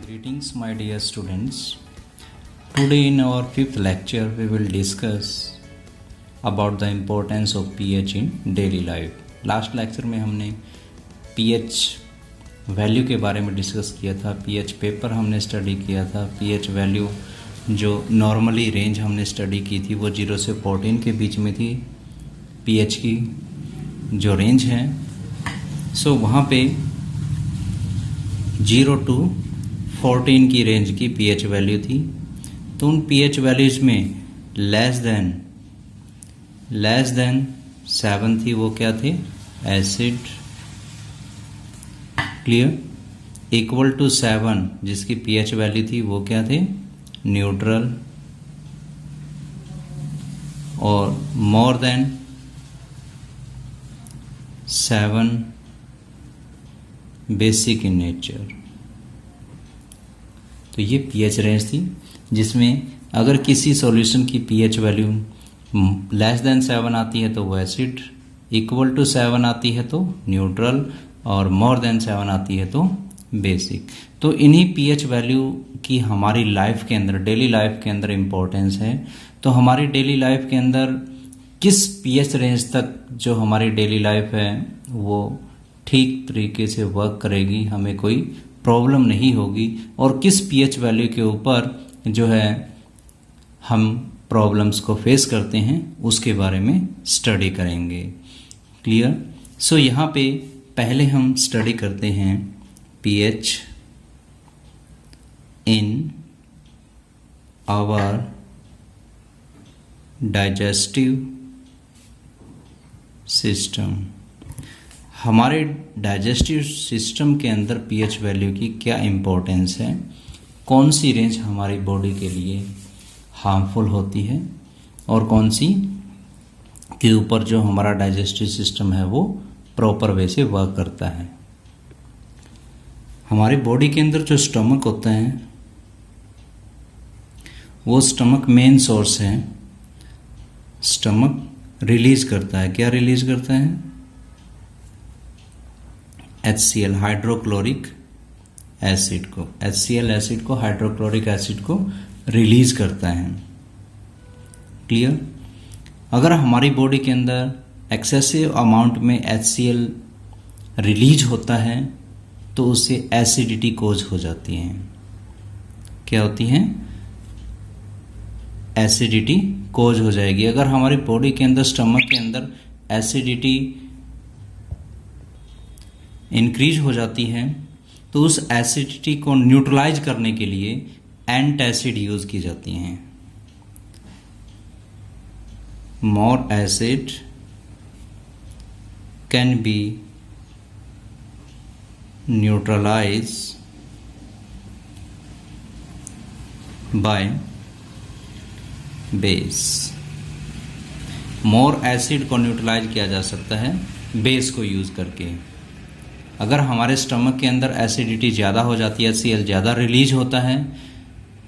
Greetings, my dear students. Today, in our fifth lecture, we will discuss about the importance of pH in daily life. Last lecture में हमने pH value के बारे में discuss किया था. pH paper हमने study किया था. pH वैल्यू जो नॉर्मली रेंज हमने स्टडी की थी वो 0 से 14 के बीच में थी. pH की जो रेंज है वहाँ पे 0 to 14 की रेंज की pH वैल्यू थी. तो उन pH वैल्यूज में लेस देन 7 थी, वो क्या थे? एसिड. क्लियर. इक्वल टू 7 जिसकी pH वैल्यू थी वो क्या थे? न्यूट्रल. और more than 7 basic in nature. तो ये pH रेंज थी जिसमें अगर किसी सॉल्यूशन की pH वैल्यू लेस देन 7 आती है तो वो एसिड, इक्वल टू 7 आती है तो न्यूट्रल, और मोर देन 7 आती है तो बेसिक. तो इन्हीं pH वैल्यू की हमारी लाइफ के अंदर, डेली लाइफ के अंदर इम्पोर्टेंस है. तो हमारी डेली लाइफ के अंदर किस pH रेंज तक जो हमारी डेली लाइफ है वो ठीक तरीके से वर्क करेगी, हमें कोई प्रॉब्लम नहीं होगी, और किस pH वैल्यू के ऊपर जो है हम प्रॉब्लम्स को फेस करते हैं उसके बारे में स्टडी करेंगे. क्लियर. सो यहाँ पे पहले हम स्टडी करते हैं pH in our digestive system. हमारे डाइजेस्टिव सिस्टम के अंदर pH वैल्यू की क्या इम्पोर्टेंस है, कौन सी रेंज हमारी बॉडी के लिए हार्मफुल होती है, और कौन सी के ऊपर जो हमारा डाइजेस्टिव सिस्टम है वो प्रॉपर वे से वर्क करता है. हमारी बॉडी के अंदर जो स्टमक होता है वो स्टमक मेन सोर्स है. स्टमक रिलीज करता है, क्या रिलीज करता है? HCl हाइड्रोक्लोरिक एसिड को. HCl एसिड को, हाइड्रोक्लोरिक एसिड को रिलीज करता है. क्लियर. अगर हमारी बॉडी के अंदर एक्सेसिव अमाउंट में HCl रिलीज होता है तो उससे एसिडिटी कोज हो जाती है. क्या होती है? एसिडिटी कोज हो जाएगी. अगर हमारी बॉडी के अंदर, स्टमक के अंदर एसिडिटी इंक्रीज हो जाती है तो उस एसिडिटी को न्यूट्रलाइज करने के लिए एंटासिड यूज की जाती हैं. More acid can be neutralize by base. More acid को न्यूट्रलाइज किया जा सकता है बेस को यूज करके. अगर हमारे स्टमक के अंदर एसिडिटी ज़्यादा हो जाती है, HCl ज़्यादा रिलीज होता है,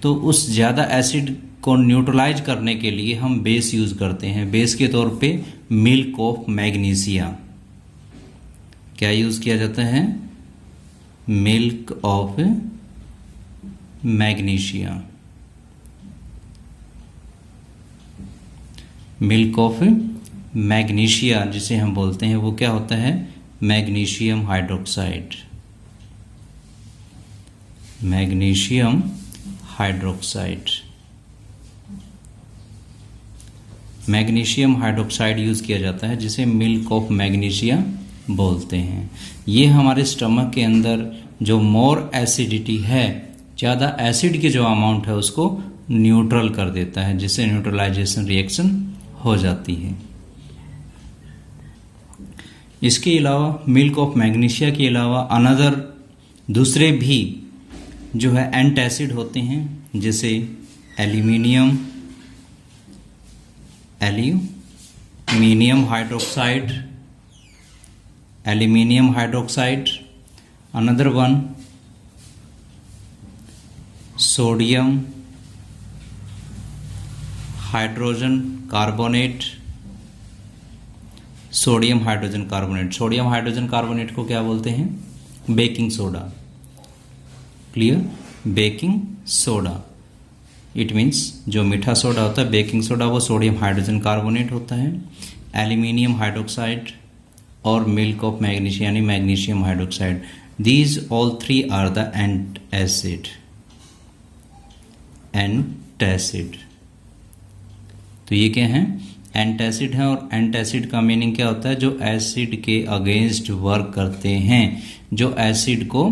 तो उस ज़्यादा एसिड को न्यूट्रलाइज करने के लिए हम बेस यूज़ करते हैं. बेस के तौर पे मिल्क ऑफ मैग्नीशिया. क्या यूज़ किया जाता है? Milk of magnesia. Milk of magnesia जिसे हम बोलते हैं वो क्या होता है? Magnesium hydroxide. Magnesium hydroxide. Magnesium hydroxide use किया जाता है जिसे मिल्क ऑफ मैग्नीशिया बोलते हैं. ये हमारे स्टमक के अंदर जो मोर एसिडिटी है, ज़्यादा एसिड की जो अमाउंट है उसको न्यूट्रल कर देता है, जिससे न्यूट्रलाइजेशन रिएक्शन हो जाती है. इसके अलावा मिल्क ऑफ मैग्नीशिया के अलावा अनदर दूसरे भी जो है एंटासिड होते हैं, जैसे aluminium hydroxide, aluminium hydroxide. Another one sodium hydrogen carbonate. Sodium hydrogen carbonate. Sodium hydrogen carbonate को क्या बोलते हैं? Baking soda. Clear. Baking soda. It means जो मीठा सोडा होता है बेकिंग सोडा वो सोडियम हाइड्रोजन कार्बोनेट होता है, एल्यूमिनियम हाइड्रोक्साइड और मिल्क ऑफ मैग्नीशियम यानी magnesium hydroxide. These all three are the antacid. Antacid तो ये क्या है? एंटासिड है। और एंटासिड का मीनिंग क्या होता है? जो एसिड के अगेंस्ट वर्क करते हैं, जो एसिड को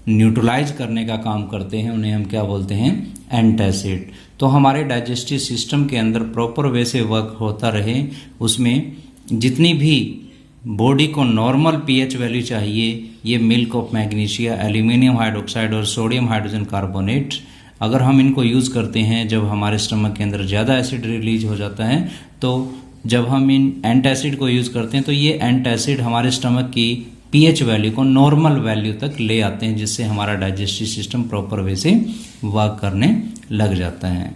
न्यूट्रलाइज करने का काम करते हैं, उन्हें हम क्या बोलते हैं? एंटासिड। तो हमारे डाइजेस्टिव सिस्टम के अंदर प्रॉपर वे से वर्क होता रहे, उसमें जितनी भी बॉडी को नॉर्मल पीएच वैल्यू चाहिए, ये milk of magnesia, aluminium hydroxide और सोडियम हाइड्रोजन कार्बोनेट, अगर हम इनको यूज़ करते हैं जब हमारे स्टमक के अंदर ज़्यादा एसिड रिलीज हो जाता है, तो जब हम इन एंटासिड को यूज़ करते हैं तो ये एंटासिड हमारे स्टमक की पीएच वैल्यू को नॉर्मल वैल्यू तक ले आते हैं, जिससे हमारा डाइजेस्टिव सिस्टम प्रॉपर वे से वर्क करने लग जाता है।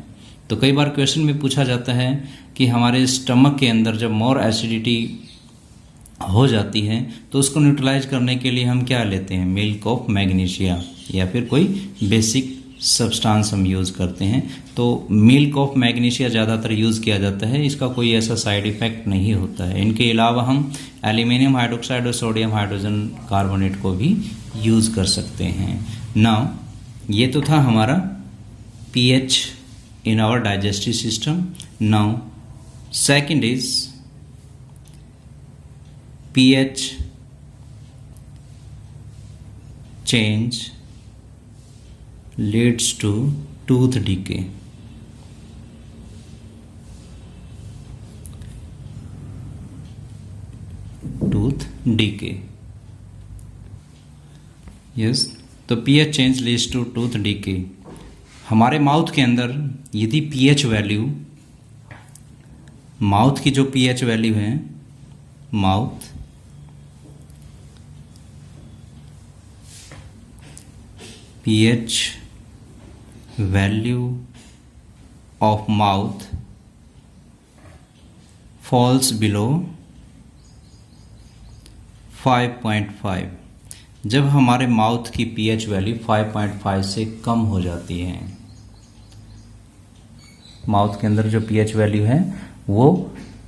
तो कई बार क्वेश्चन में पूछा जाता है कि हमारे स्टमक के अंदर जब मोर एसिडिटी हो जाती है तो उसको न्यूट्रलाइज करने के लिए हम क्या लेते हैं? मिल्क ऑफ मैग्नीशिया या फिर कोई बेसिक सब्सटेंस हम यूज़ करते हैं। तो मिल्क ऑफ मैग्नीशिया ज़्यादातर यूज़ किया जाता है, इसका कोई ऐसा साइड इफ़ेक्ट नहीं होता है। इनके अलावा हम एल्यूमिनियम हाइड्रोक्साइड और सोडियम हाइड्रोजन कार्बोनेट को भी यूज़ कर सकते हैं। नाउ ये तो था हमारा pH in our digestive system. Now second is pH change leads to tooth decay. Tooth decay. Yes, तो pH change leads to tooth decay. हमारे माउथ के अंदर यदि pH वैल्यू, माउथ की जो pH वैल्यू है, mouth pH value of mouth falls below 5.5। जब हमारे माउथ की pH वैल्यू 5.5 से कम हो जाती है, माउथ के अंदर जो pH वैल्यू है वो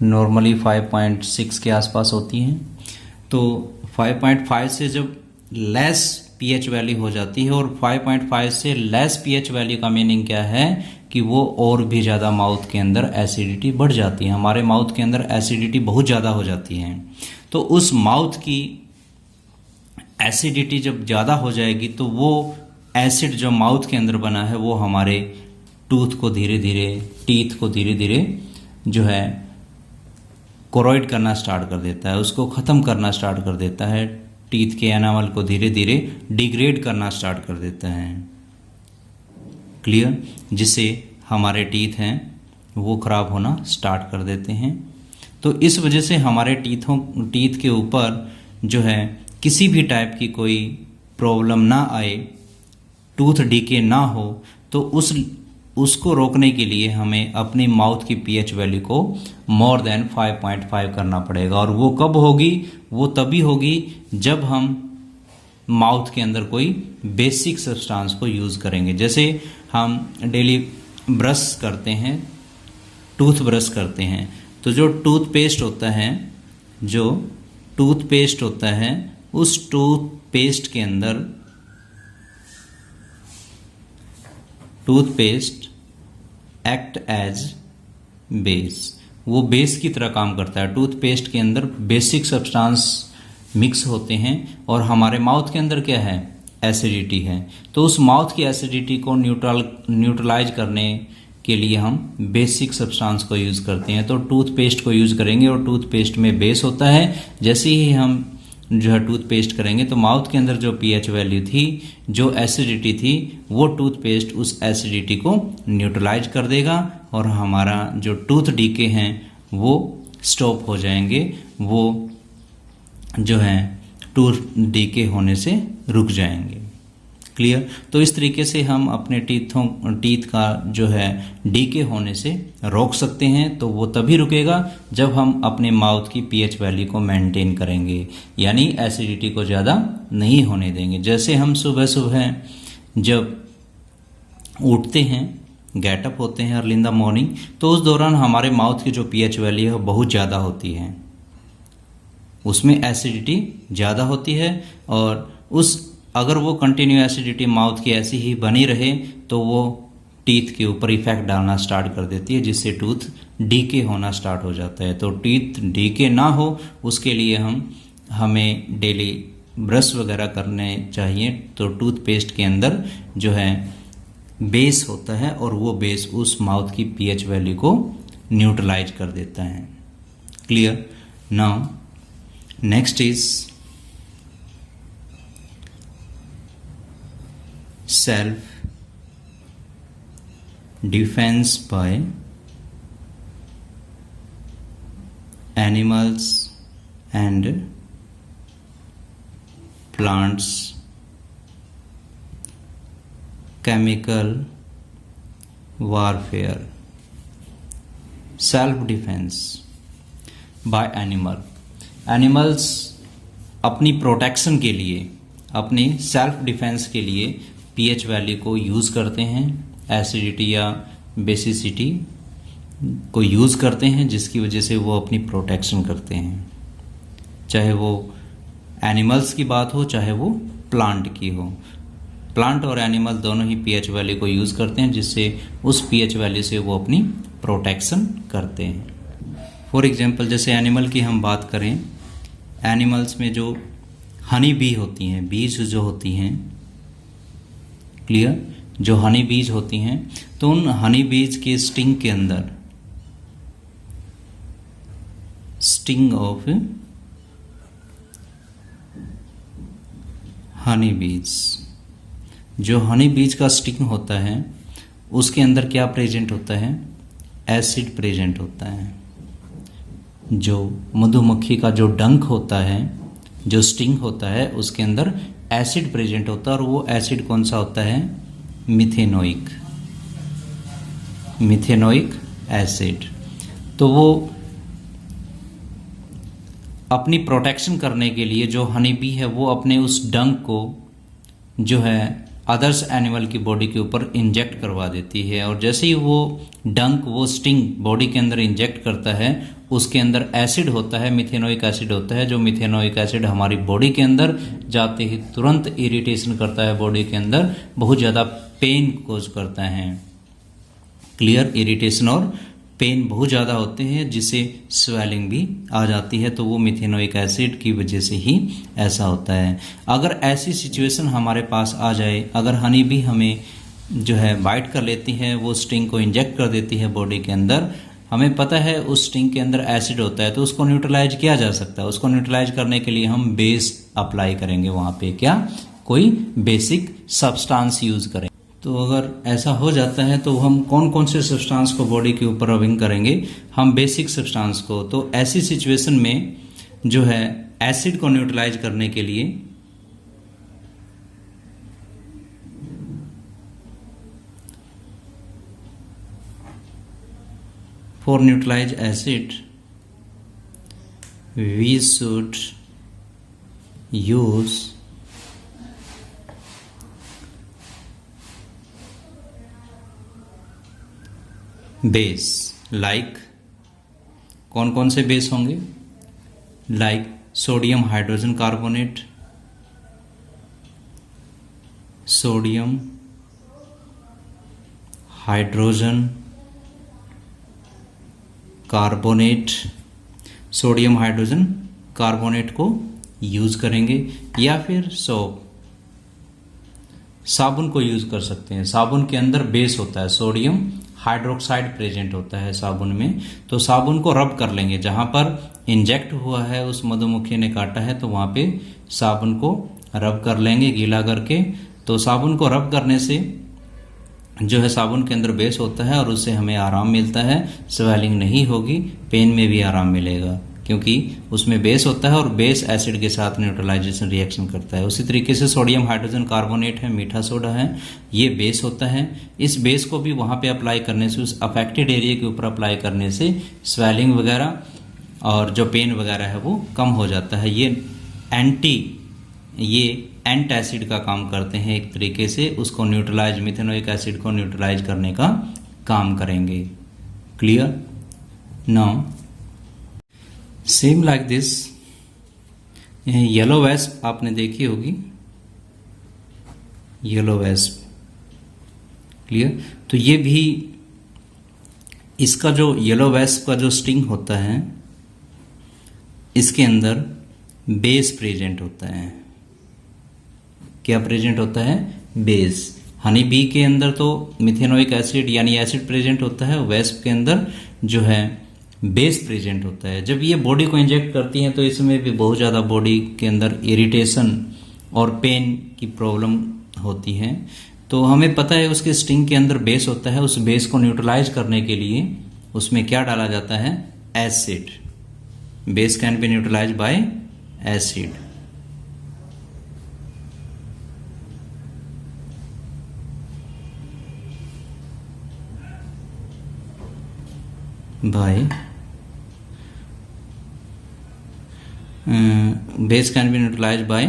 नॉर्मली 5.6 के आसपास होती है, तो 5.5 से जब लेस पीएच वैल्यू हो जाती है, और 5.5 से लेस पीएच वैल्यू का मीनिंग क्या है कि वो और भी ज़्यादा माउथ के अंदर एसिडिटी बढ़ जाती है, हमारे माउथ के अंदर एसिडिटी बहुत ज़्यादा हो जाती है। तो उस माउथ की एसिडिटी जब ज़्यादा हो जाएगी तो वो एसिड जो माउथ के अंदर बना है वो हमारे टूथ को धीरे धीरे, टीथ को धीरे धीरे जो है कोरोइड करना स्टार्ट कर देता है, उसको ख़त्म करना स्टार्ट कर देता है, टीथ के एनामल को धीरे धीरे डिग्रेड करना स्टार्ट कर देता है। क्लियर? जिससे हमारे टीथ हैं वो ख़राब होना स्टार्ट कर देते हैं। तो इस वजह से हमारे टीथ के ऊपर जो है किसी भी टाइप की कोई प्रॉब्लम ना आए, टूथ डीके ना हो, तो उसको रोकने के लिए हमें अपनी माउथ की पीएच वैल्यू को मोर देन 5.5 करना पड़ेगा। और वो कब होगी? वो तभी होगी जब हम माउथ के अंदर कोई बेसिक सब्सटेंस को यूज़ करेंगे। जैसे हम डेली ब्रश करते हैं, टूथ ब्रश करते हैं, तो जो टूथपेस्ट होता है, जो टूथपेस्ट होता है, उस टूथपेस्ट के अंदर टूथपेस्ट एक्ट एज बेस, वो बेस की तरह काम करता है। टूथपेस्ट के अंदर बेसिक सब्सटेंस मिक्स होते हैं और हमारे माउथ के अंदर क्या है? एसिडिटी है। तो उस माउथ की एसिडिटी को न्यूट्रलाइज करने के लिए हम बेसिक सब्सटेंस को यूज़ करते हैं। तो टूथपेस्ट को यूज़ करेंगे और टूथपेस्ट में बेस होता है। जैसे ही हम जो है टूथपेस्ट करेंगे तो माउथ के अंदर जो पीएच वैल्यू थी, जो एसिडिटी थी, वो टूथपेस्ट उस एसिडिटी को न्यूट्रलाइज कर देगा और हमारा जो टूथ डीके हैं वो स्टॉप हो जाएंगे, वो जो है टूथ डीके होने से रुक जाएंगे। क्लियर? तो इस तरीके से हम अपने टीथ का जो है डीके होने से रोक सकते हैं। तो वो तभी रुकेगा जब हम अपने माउथ की पीएच वैल्यू को मेंटेन करेंगे, यानी एसिडिटी को ज़्यादा नहीं होने देंगे। जैसे हम सुबह सुबह जब उठते हैं, गेटअप होते हैं अर्ली इन द मॉर्निंग, तो उस दौरान हमारे माउथ की जो पीएच वैल्यू है वो बहुत ज़्यादा होती है, उसमें एसिडिटी ज़्यादा होती है। और अगर वो कंटिन्यू एसिडिटी माउथ की ऐसी ही बनी रहे तो वो टीथ के ऊपर इफेक्ट डालना स्टार्ट कर देती है, जिससे टूथ डीके होना स्टार्ट हो जाता है। तो टीथ डीके ना हो उसके लिए हमें डेली ब्रश वगैरह करने चाहिए। तो टूथपेस्ट के अंदर जो है बेस होता है और वो बेस उस माउथ की पीएच वैल्यू को न्यूट्रलाइज कर देता है। Clear? Now next is self defence by animals and plants, chemical warfare. Self defence by animals अपनी प्रोटेक्शन के लिए, अपनी सेल्फ डिफेंस के लिए पीएच वैल्यू को यूज़ करते हैं, एसिडिटी या बेसिसिटी को यूज़ करते हैं, जिसकी वजह से वो अपनी प्रोटेक्शन करते हैं। चाहे वो एनिमल्स की बात हो चाहे वो प्लांट की हो, प्लांट और एनिमल दोनों ही पीएच वैल्यू को यूज़ करते हैं, जिससे उस पीएच वैल्यू से वो अपनी प्रोटेक्शन करते हैं। फॉर एग्जांपल जैसे एनिमल की हम बात करें, एनिमल्स में जो हनी बी होती हैं, बीज जो होती हैं, क्लियर, जो हनी बीज होती हैं, तो उन हनी बीज के स्टिंग के अंदर, स्टिंग ऑफ हनी बीज, जो हनी बीज का स्टिंग होता है उसके अंदर क्या प्रेजेंट होता है? एसिड प्रेजेंट होता है। जो मधुमक्खी का जो डंक होता है, जो स्टिंग होता है, उसके अंदर एसिड प्रेजेंट होता है, और वो एसिड कौन सा होता है? Methanoic acid. तो वो अपनी प्रोटेक्शन करने के लिए, जो हनी बी है वो अपने उस डंक को जो है अदर्स एनिमल की बॉडी के ऊपर इंजेक्ट करवा देती है, और जैसे ही वो डंक, वो स्टिंग बॉडी के अंदर इंजेक्ट करता है, उसके अंदर एसिड होता है, मिथेनोइक एसिड होता है। जो मिथेनोइक एसिड हमारी बॉडी के अंदर जाते ही तुरंत इरिटेशन करता है, बॉडी के अंदर बहुत ज़्यादा पेन कोज करता है। क्लियर? इरिटेशन और पेन बहुत ज़्यादा होते हैं, जिससे स्वेलिंग भी आ जाती है। तो वो मिथेनोइक एसिड की वजह से ही ऐसा होता है। अगर ऐसी सिचुएशन हमारे पास आ जाए, अगर हनी भी हमें जो है बाइट कर लेती है, वो स्टिंग को इंजेक्ट कर देती है बॉडी के अंदर, हमें पता है उस स्टिंग के अंदर एसिड होता है, तो उसको न्यूट्रलाइज किया जा सकता है। उसको न्यूट्रलाइज करने के लिए हम बेस अप्लाई करेंगे वहाँ पे, क्या कोई बेसिक सब्सटेंस यूज करें। तो अगर ऐसा हो जाता है तो हम कौन कौन से सब्सटेंस को बॉडी के ऊपर रबिंग करेंगे? हम बेसिक सब्सटेंस को। तो ऐसी सिचुएशन में जो है एसिड को न्यूट्रलाइज करने के लिए for neutralize acid we should use base. Like कौन कौन से बेस होंगे? Like sodium hydrogen carbonate, sodium hydrogen carbonate, sodium hydrogen carbonate को यूज करेंगे, या फिर साबुन को यूज कर सकते हैं। साबुन के अंदर बेस होता है, सोडियम हाइड्रोक्साइड प्रेजेंट होता है साबुन में, तो साबुन को रब कर लेंगे। जहां पर इंजेक्ट हुआ है, उस मधुमक्खी ने काटा है, तो वहां पे साबुन को रब कर लेंगे गीला करके। तो साबुन को रब करने से जो है साबुन के अंदर बेस होता है और उससे हमें आराम मिलता है, स्वेलिंग नहीं होगी, पेन में भी आराम मिलेगा, क्योंकि उसमें बेस होता है और बेस एसिड के साथ न्यूट्रलाइजेशन रिएक्शन करता है। उसी तरीके से सोडियम हाइड्रोजन कार्बोनेट है, मीठा सोडा है, ये बेस होता है। इस बेस को भी वहाँ पे अप्लाई करने से, उस अफेक्टेड एरिया के ऊपर अप्लाई करने से स्वेलिंग वगैरह और जो पेन वगैरह है वो कम हो जाता है। ये एंटी ये एंटासिड का काम करते हैं, एक तरीके से उसको न्यूट्रलाइज, मिथेनोइक एसिड को न्यूट्रलाइज करने का काम करेंगे। Clear? Now same like this, yellow wasp आपने देखी होगी, येलो वेस्प। क्लियर? तो ये भी, इसका जो येलो वेस्प का जो स्टिंग होता है, इसके अंदर बेस प्रेजेंट होता है। क्या प्रेजेंट होता है? बेस। हनी बी के अंदर तो मिथेनोइक एसिड यानी एसिड प्रेजेंट होता है, वेस्प के अंदर जो है बेस प्रेजेंट होता है। जब ये बॉडी को इंजेक्ट करती हैं तो इसमें भी बहुत ज़्यादा बॉडी के अंदर इरिटेशन और पेन की प्रॉब्लम होती है। तो हमें पता है उसके स्टिंग के अंदर बेस होता है, उस बेस को न्यूट्रलाइज करने के लिए उसमें क्या डाला जाता है? Acid. Base can be neutralize by acid. By base can be neutralize by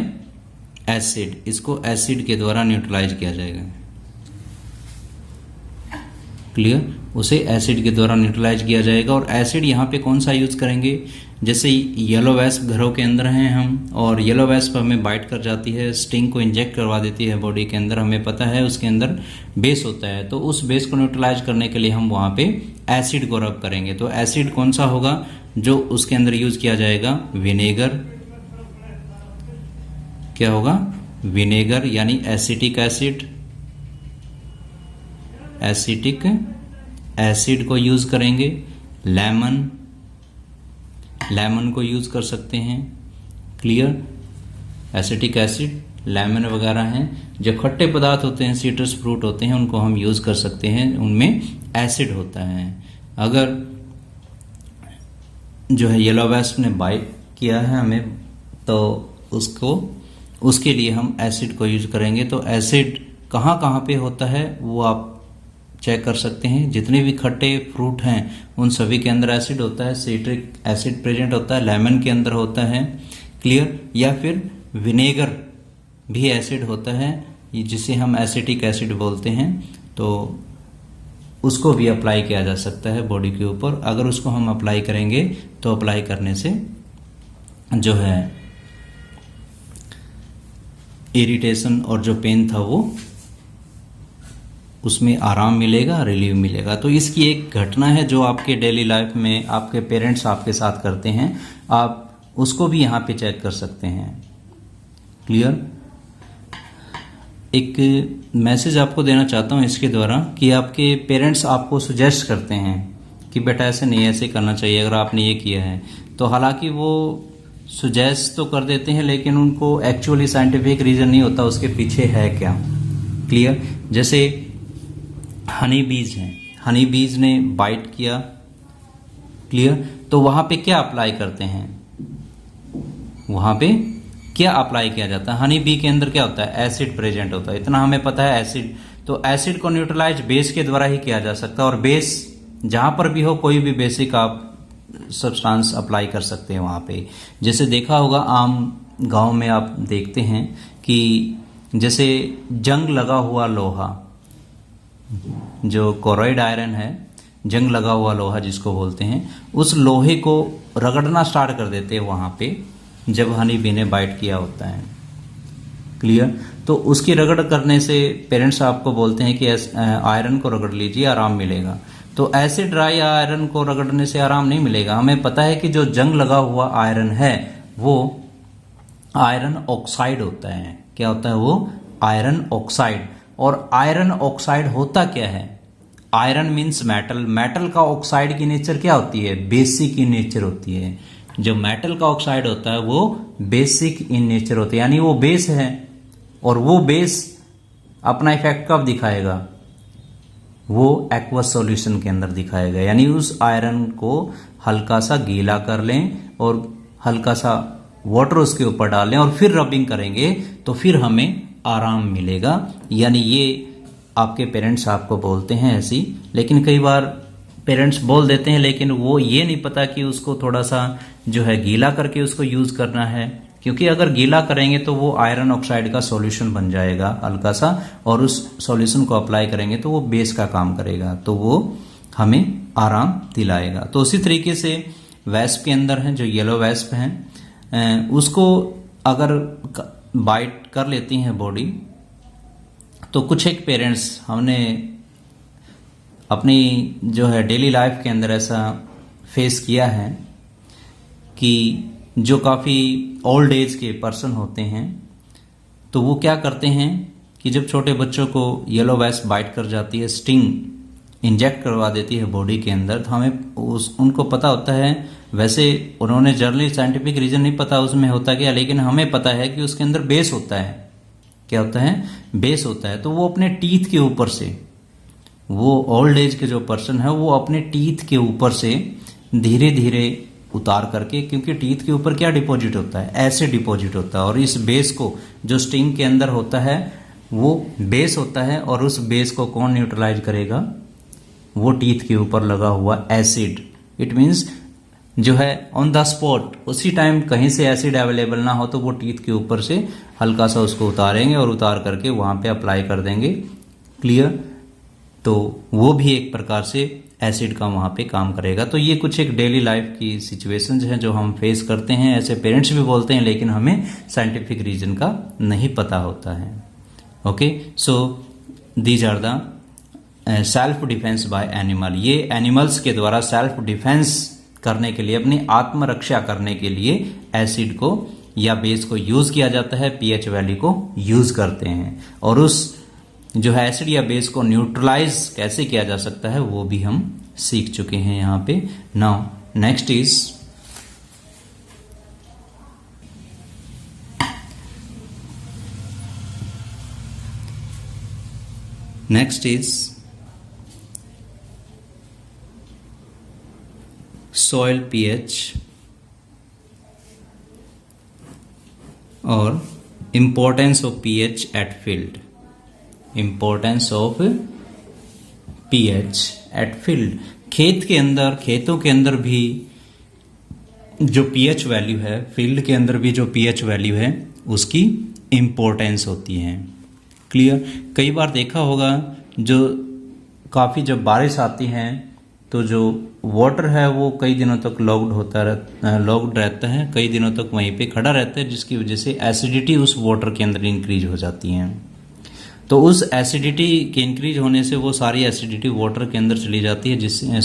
acid. इसको एसिड के द्वारा न्यूट्रलाइज किया जाएगा। क्लियर? उसे एसिड के द्वारा न्यूट्रलाइज किया जाएगा। और एसिड यहाँ पे कौन सा यूज करेंगे? जैसे येलो वेस्प घरों के अंदर हैं हम, और येलो वेस्प हमें बाइट कर जाती है, स्टिंग को इंजेक्ट करवा देती है बॉडी के अंदर, हमें पता है उसके अंदर बेस होता है, तो उस बेस को न्यूट्रलाइज करने के लिए हम वहाँ पे एसिड को रब करेंगे। तो एसिड कौन सा होगा जो उसके अंदर यूज किया जाएगा? विनेगर। क्या होगा? विनेगर यानी एसिटिक एसिड। एसिटिक एसिड को यूज करेंगे। लेमन, लेमन को यूज कर सकते हैं। क्लियर? एसिटिक एसिड, लेमन वगैरह हैं जो खट्टे पदार्थ होते हैं, सिट्रस फ्रूट होते हैं, उनको हम यूज कर सकते हैं, उनमें एसिड होता है। अगर जो है येलो वेस्प ने बाइट किया है हमें, तो उसके लिए हम एसिड को यूज करेंगे। तो एसिड कहाँ कहाँ पे होता है वो आप चेक कर सकते हैं। जितने भी खट्टे फ्रूट हैं उन सभी के अंदर एसिड होता है, सिट्रिक एसिड प्रेजेंट होता है, लेमन के अंदर होता है। क्लियर? या फिर विनेगर भी एसिड होता है, जिसे हम एसिटिक एसिड बोलते हैं। तो उसको भी अप्लाई किया जा सकता है बॉडी के ऊपर। अगर उसको हम अप्लाई करेंगे तो अप्लाई करने से जो है इरिटेशन और जो पेन था वो उसमें आराम मिलेगा, रिलीव मिलेगा। तो इसकी एक घटना है जो आपके डेली लाइफ में आपके पेरेंट्स आपके साथ करते हैं, आप उसको भी यहाँ पे चेक कर सकते हैं। क्लियर? एक मैसेज आपको देना चाहता हूँ इसके द्वारा कि आपके पेरेंट्स आपको सजेस्ट करते हैं कि बेटा ऐसे नहीं, ऐसे करना चाहिए अगर आपने ये किया है। तो हालांकि वो सजेस्ट तो कर देते हैं, लेकिन उनको एक्चुअली साइंटिफिक रीजन नहीं होता उसके पीछे है क्या। क्लियर? जैसे हनी बीज हैं, हनी बीज ने बाइट किया। क्लियर? तो वहां पे क्या अप्लाई करते हैं? वहां पे क्या अप्लाई किया जाता है? हनी बी के अंदर क्या होता है? एसिड प्रेजेंट होता है, इतना हमें पता है। एसिड, तो एसिड को न्यूट्रलाइज बेस के द्वारा ही किया जा सकता है। और बेस जहां पर भी हो, कोई भी बेसिक आप सब्सटेंस अप्लाई कर सकते हैं वहां पे। जैसे देखा होगा आम गांव में आप देखते हैं कि जैसे जंग लगा हुआ लोहा, जो कोरोइड आयरन है, जंग लगा हुआ लोहा जिसको बोलते हैं, उस लोहे को रगड़ना स्टार्ट कर देते हैं वहां पे जब हनी बी ने बाइट किया होता है। क्लियर? तो उसकी रगड़ करने से पेरेंट्स आपको बोलते हैं कि आयरन को रगड़ लीजिए, आराम मिलेगा। तो ऐसे ड्राई आयरन को रगड़ने से आराम नहीं मिलेगा। हमें पता है कि जो जंग लगा हुआ आयरन है वो आयरन ऑक्साइड होता है। क्या होता है वो? Iron oxide. और आयरन ऑक्साइड होता क्या है? आयरन मीन्स मेटल, मेटल का ऑक्साइड की नेचर क्या होती है? बेसिक इन नेचर होती है। जो मेटल का ऑक्साइड होता है वो बेसिक इन नेचर होता है, यानी वो बेस है। और वो बेस अपना इफेक्ट कब दिखाएगा? वो एक्वस सॉल्यूशन के अंदर दिखाएगा। यानी उस आयरन को हल्का सा गीला कर लें और हल्का सा वाटर उसके ऊपर डालें और फिर रबिंग करेंगे तो फिर हमें आराम मिलेगा। यानी ये आपके पेरेंट्स आपको बोलते हैं ऐसी। लेकिन कई बार पेरेंट्स बोल देते हैं लेकिन वो ये नहीं पता कि उसको थोड़ा सा जो है गीला करके उसको यूज करना है क्योंकि अगर गीला करेंगे तो वो आयरन ऑक्साइड का सॉल्यूशन बन जाएगा हल्का सा, और उस सॉल्यूशन को अप्लाई करेंगे तो वो बेस का काम करेगा, तो वो हमें आराम दिलाएगा। तो उसी तरीके से वेस्प के अंदर है, जो येलो वेस्प है, उसको अगर बाइट कर लेती हैं बॉडी, तो कुछ एक पेरेंट्स हमने अपनी जो है डेली लाइफ के अंदर ऐसा फेस किया है कि जो काफ़ी ओल्ड एज के पर्सन होते हैं, तो वो क्या करते हैं कि जब छोटे बच्चों को येलो वेस्प बाइट कर जाती है, स्टिंग इंजेक्ट करवा देती है बॉडी के अंदर, तो हमें उनको पता होता है, वैसे उन्होंने जनरली साइंटिफिक रीजन नहीं पता उसमें होता क्या, लेकिन हमें पता है कि उसके अंदर बेस होता है। क्या होता है? बेस होता है। तो वो अपने टीथ के ऊपर से, वो ओल्ड एज के जो पर्सन है वो अपने टीथ के ऊपर से धीरे धीरे उतार करके, क्योंकि टीथ के ऊपर क्या डिपॉजिट होता है? एसिड डिपॉजिट होता है, और इस बेस को जो स्टिंग के अंदर होता है वो बेस होता है, और उस बेस को कौन न्यूट्रलाइज करेगा? वो टीथ के ऊपर लगा हुआ एसिड। इट मीन्स जो है ऑन द स्पॉट, उसी टाइम कहीं से एसिड अवेलेबल ना हो तो वो टीथ के ऊपर से हल्का सा उसको उतारेंगे और उतार करके वहां पे अप्लाई कर देंगे। क्लियर? तो वो भी एक प्रकार से एसिड का वहां पे काम करेगा। तो ये कुछ एक डेली लाइफ की सिचुएशंस हैं जो हम फेस करते हैं, ऐसे पेरेंट्स भी बोलते हैं, लेकिन हमें साइंटिफिक रीजन का नहीं पता होता है। Okay, so these are the self defence by animal. ये एनिमल्स के द्वारा सेल्फ डिफेंस करने के लिए, अपनी आत्मरक्षा करने के लिए एसिड को या बेस को यूज किया जाता है, पीएच वैल्यू को यूज करते हैं, और उस जो है एसिड या बेस को न्यूट्रलाइज कैसे किया जा सकता है वो भी हम सीख चुके हैं यहाँ पे। Now next is soil pH और importance of pH at field। importance of pH at field, खेत के अंदर, खेतों के अंदर भी जो pH वैल्यू है, फील्ड के अंदर भी जो pH वैल्यू है उसकी इम्पोर्टेंस होती है। क्लियर? कई बार देखा होगा जो काफ़ी जब बारिश आती है तो जो वाटर है वो कई दिनों तक लॉक्ड रहता है, कई दिनों तक वहीं पे खड़ा रहता है, जिसकी वजह से एसिडिटी उस वाटर के अंदर इंक्रीज हो जाती है। तो उस एसिडिटी के इंक्रीज होने से वो सारी एसिडिटी वाटर के अंदर चली जाती है, जिससे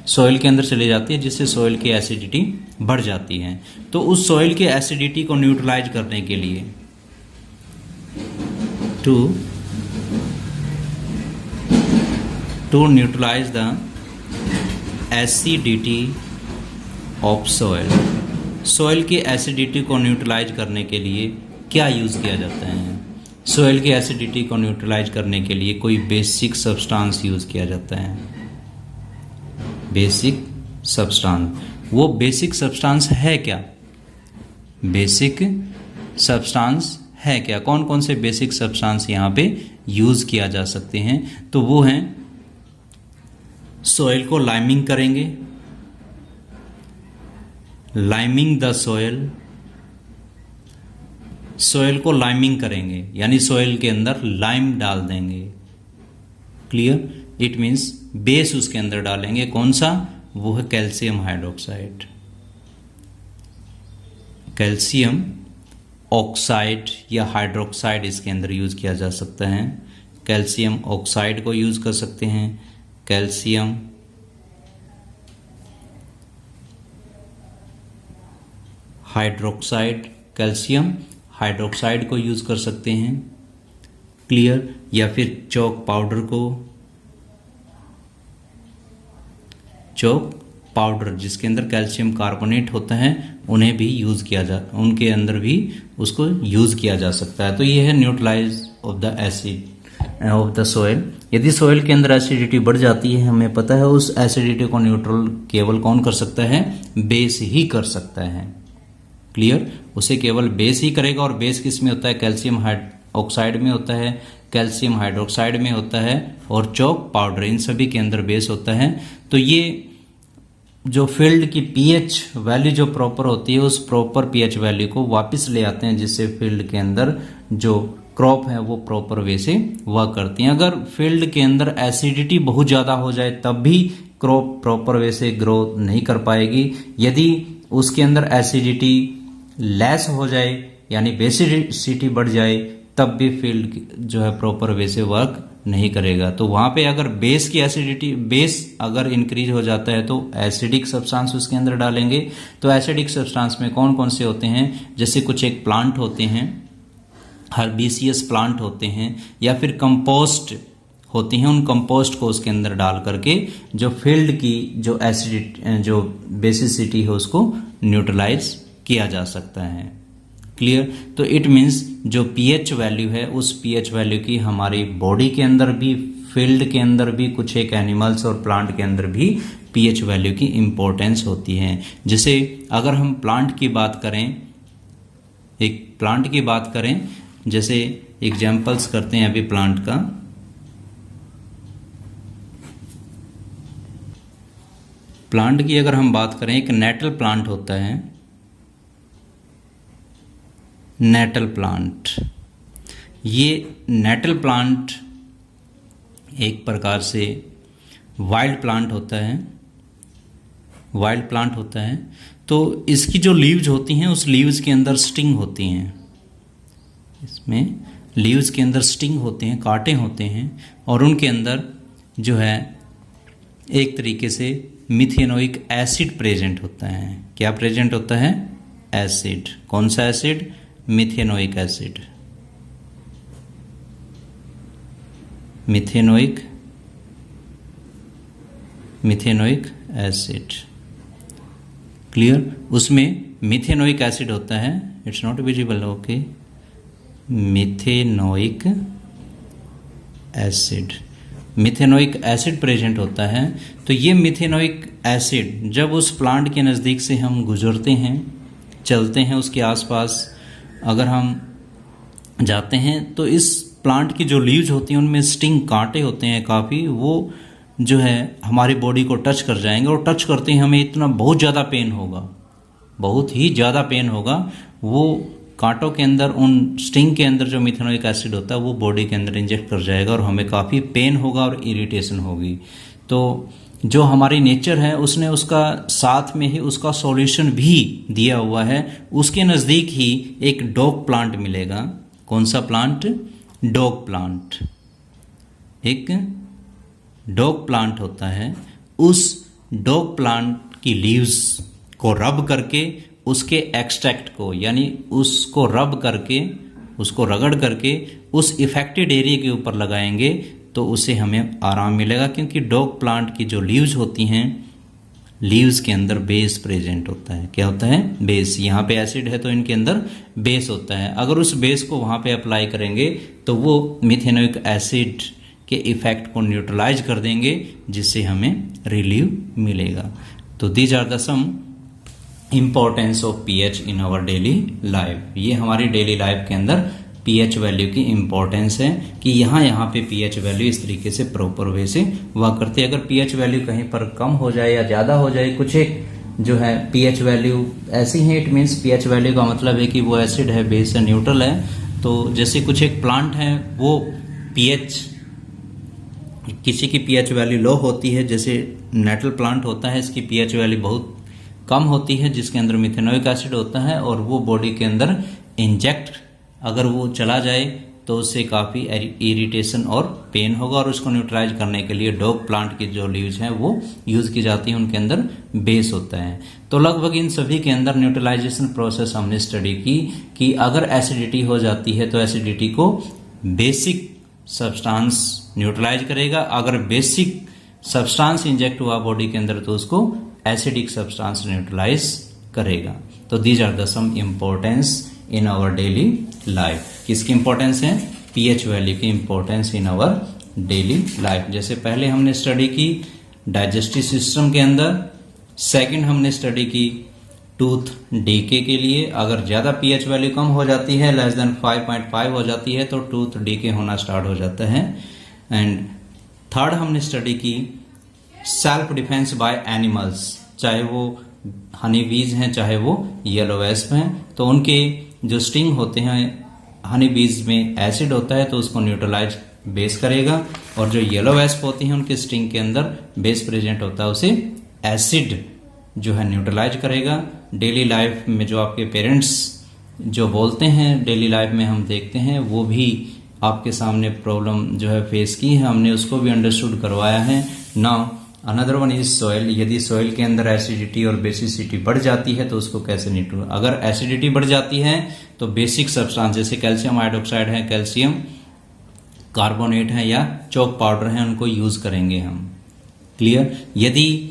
सॉइल के अंदर चली जाती है, जिससे सॉइल की एसिडिटी बढ़ जाती है। तो उस सॉइल की एसिडिटी को न्यूट्रलाइज करने के लिए to neutralize the acidity of soil, soil की एसिडिटी को न्यूट्रलाइज करने के लिए क्या यूज किया जाता है? सॉइल की एसिडिटी को न्यूट्रलाइज करने के लिए कोई बेसिक सब्सटेंस यूज किया जाता है। बेसिक सब्सटेंस, वो बेसिक सब्सटेंस है क्या? बेसिक सब्सटेंस है क्या? कौन कौन से बेसिक सब्सटेंस यहाँ पे यूज किया जा सकते हैं? तो वो हैं, सॉइल को लाइमिंग करेंगे, लाइमिंग द सॉइल, सॉइल को लाइमिंग करेंगे यानी सॉइल के अंदर लाइम डाल देंगे। क्लियर? इट मीन्स बेस उसके अंदर डालेंगे। कौन सा? वो है कैल्शियम हाइड्रोक्साइड। कैल्शियम ऑक्साइड या हाइड्रोक्साइड इसके अंदर यूज किया जा सकता है। कैल्शियम ऑक्साइड को यूज कर सकते हैं, कैल्शियम हाइड्रोक्साइड, कैल्शियम हाइड्रोक्साइड को यूज कर सकते हैं। क्लियर? या फिर चॉक पाउडर को, चॉक पाउडर जिसके अंदर कैल्शियम कार्बोनेट होता है, उन्हें भी यूज किया उनके अंदर भी उसको यूज किया जा सकता है। तो ये है neutralize of the acid of the soil. यदि सॉइल के अंदर एसिडिटी बढ़ जाती है, हमें पता है उस एसिडिटी को न्यूट्रल केवल कौन कर सकता है? बेस ही कर सकता है। क्लियर? उसे केवल बेस ही करेगा, और बेस किस में होता है? कैल्शियम ऑक्साइड में होता है, कैल्शियम हाइड्रोक्साइड में होता है, और चॉक पाउडर, इन सभी के अंदर बेस होता है। तो ये जो फील्ड की पीएच वैल्यू जो प्रॉपर होती है उस प्रॉपर पीएच वैल्यू को वापस ले आते हैं, जिससे फील्ड के अंदर जो क्रॉप है वो प्रॉपर वे से वर्क करती हैं। अगर फील्ड के अंदर एसिडिटी बहुत ज़्यादा हो जाए तब भी क्रॉप प्रॉपर वे से ग्रो नहीं कर पाएगी। यदि उसके अंदर एसिडिटी लेस हो जाए यानी बेसिडिटी बढ़ जाए तब भी फील्ड जो है प्रॉपर वे से वर्क नहीं करेगा। तो वहां पे अगर बेस की एसिडिटी, बेस अगर इंक्रीज हो जाता है तो एसिडिक सब्सटेंस उसके अंदर डालेंगे। तो एसिडिक सब्सटेंस में कौन कौन से होते हैं, जैसे कुछ एक प्लांट होते हैं, हर्बेसियस प्लांट होते हैं, या फिर कंपोस्ट होती हैं। उन कंपोस्ट को उसके अंदर डाल करके जो फील्ड की जो एसिडिटी, जो बेसिसिटी है उसको न्यूट्रलाइज किया जा सकता है। क्लियर। तो इट मीन्स जो पीएच वैल्यू है उस पीएच वैल्यू की हमारी बॉडी के अंदर भी, फील्ड के अंदर भी, कुछ एक एनिमल्स और प्लांट के अंदर भी पीएच वैल्यू की इंपॉर्टेंस होती है। जैसे अगर हम प्लांट की बात करें, एक प्लांट की बात करें, जैसे एग्जाम्पल्स करते हैं अभी प्लांट का। प्लांट की अगर हम बात करें, एक नेटल प्लांट होता है, नेटल प्लांट। ये नेटल प्लांट एक प्रकार से वाइल्ड प्लांट होता है, वाइल्ड प्लांट होता है। तो इसकी जो लीव्स होती हैं उस लीव्स के अंदर स्टिंग होती हैं, इसमें लीव्स के अंदर स्टिंग होते हैं, कांटे होते हैं, और उनके अंदर जो है एक तरीके से मिथेनोइक एसिड प्रेजेंट होता है। क्या प्रेजेंट होता है? एसिड। कौन सा acid? Methanoic acid. Methanoic acid. Clear. उसमें मिथेनोइक एसिड होता है, it's not visible, okay. Methanoic acid, methanoic acid present होता है। तो ये मिथेनोइक एसिड जब उस प्लांट के नज़दीक से हम गुजरते हैं, चलते हैं, उसके आसपास अगर हम जाते हैं तो इस प्लांट की जो लीव्स होती हैं उनमें स्टिंग, कांटे होते हैं काफ़ी, वो जो है हमारी बॉडी को टच कर जाएंगे, और टच करते ही हमें इतना बहुत ज़्यादा पेन होगा, बहुत ही ज़्यादा पेन होगा। वो कांटों के अंदर, उन स्टिंग के अंदर जो मिथेनोइक एसिड होता है वो बॉडी के अंदर इंजेक्ट कर जाएगा और हमें काफ़ी पेन होगा और इरिटेशन होगी। तो जो हमारी नेचर है उसने उसका साथ में ही उसका सॉल्यूशन भी दिया हुआ है। उसके नज़दीक ही एक डॉग प्लांट मिलेगा। कौन सा प्लांट? Dog plant. एक डॉग प्लांट होता है। उस डॉग प्लांट की लीव्स को रब करके उसके एक्सट्रैक्ट को, यानी उसको रब करके, उसको रगड़ करके उस इफेक्टेड एरिया के ऊपर लगाएंगे तो उससे हमें आराम मिलेगा। क्योंकि डॉग प्लांट की जो लीव्स होती हैं, लीव्स के अंदर बेस प्रेजेंट होता है। क्या होता है? बेस। यहाँ पे एसिड है तो इनके अंदर बेस होता है। अगर उस बेस को वहाँ पे अप्लाई करेंगे तो वो मिथेनोइक एसिड के इफेक्ट को न्यूट्रलाइज कर देंगे, जिससे हमें रिलीव मिलेगा। तो these are the some importance of pH in our daily life. ये हमारी डेली लाइफ के अंदर पीएच वैल्यू की इम्पोर्टेंस है कि यहाँ पे पीएच वैल्यू इस तरीके से प्रॉपर वे से वर्क करती है। अगर पीएच वैल्यू कहीं पर कम हो जाए या ज़्यादा हो जाए, कुछ एक जो है पीएच वैल्यू ऐसी है, इट मीन्स पीएच वैल्यू का मतलब है कि वो एसिड है, बेस है, न्यूट्रल है। तो जैसे कुछ एक प्लांट है वो पीएच, किसी की पीएच वैल्यू लो होती है, जैसे नेटल प्लांट होता है, इसकी पीएच वैल्यू बहुत कम होती है, जिसके अंदर मिथेनोइक एसिड होता है, और वो बॉडी के अंदर इंजेक्ट अगर वो चला जाए तो उससे काफ़ी इरिटेशन और पेन होगा, और उसको न्यूट्रलाइज करने के लिए डॉग प्लांट की जो लीव्स हैं वो यूज़ की जाती हैं, उनके अंदर बेस होता है। तो लगभग इन सभी के अंदर न्यूट्रलाइजेशन प्रोसेस हमने स्टडी की कि अगर एसिडिटी हो जाती है तो एसिडिटी को बेसिक सब्सटेंस न्यूट्रलाइज करेगा, अगर बेसिक सब्सटेंस इंजेक्ट हुआ बॉडी के अंदर तो उसको एसिडिक सब्सटेंस न्यूट्रलाइज करेगा। तो these are the some importance in our daily life. किसकी इंपॉर्टेंस है? पीएच वैल्यू की importance in our daily life. जैसे पहले हमने स्टडी की डाइजेस्टिव सिस्टम के अंदर, सेकंड हमने स्टडी की टूथ डीके के लिए। अगर ज़्यादा पीएच वैल्यू कम हो जाती है, लेस देन 5.5 हो जाती है, तो टूथ डीके होना स्टार्ट हो जाता है। एंड थर्ड हमने स्टडी की सेल्फ डिफेंस बाय एनिमल्स। चाहे वो हनी बीज हैं चाहे वो येलो वेस्प हैं, तो उनके जो स्टिंग होते हैं, हनी बीज में एसिड होता है तो उसको न्यूट्रलाइज बेस करेगा, और जो येलो वेस्प होती हैं उनके स्टिंग के अंदर बेस प्रेजेंट होता है, उसे एसिड जो है न्यूट्रलाइज करेगा। डेली लाइफ में जो आपके पेरेंट्स जो बोलते हैं, डेली लाइफ में हम देखते हैं, वो भी आपके सामने प्रॉब्लम जो है फेस की है, हमने उसको भी अंडरस्टूड करवाया है। Now another one is soil. यदि सॉइल के अंदर एसिडिटी और बेसिसिटी बढ़ जाती है तो उसको कैसे न्यूट्रल, अगर एसिडिटी बढ़ जाती है तो बेसिक सब्सटेंस जैसे कैल्शियम हाइड्रोक्साइड है, कैल्शियम कार्बोनेट है या चौक पाउडर है, उनको यूज करेंगे हम। क्लियर। यदि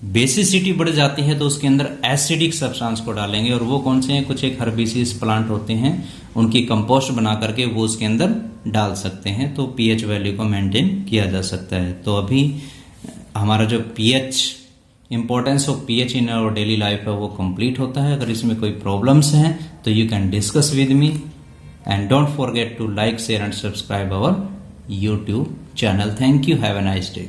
बेसिसिटी बढ़ जाती है तो उसके अंदर एसिडिक सब्सटेंस को डालेंगे, और वो कौन से हैं, कुछ एक हर्बिसीज प्लांट होते हैं, उनकी कंपोस्ट बना करके वो उसके अंदर डाल सकते हैं, तो पीएच वैल्यू को मेंटेन किया जा सकता है। तो अभी हमारा जो pH, importance of pH in our daily life है वो कंप्लीट होता है। अगर इसमें कोई प्रॉब्लम्स हैं तो you can discuss with me, and don't forget to like, share and subscribe our YouTube channel. Thank you, have a nice day.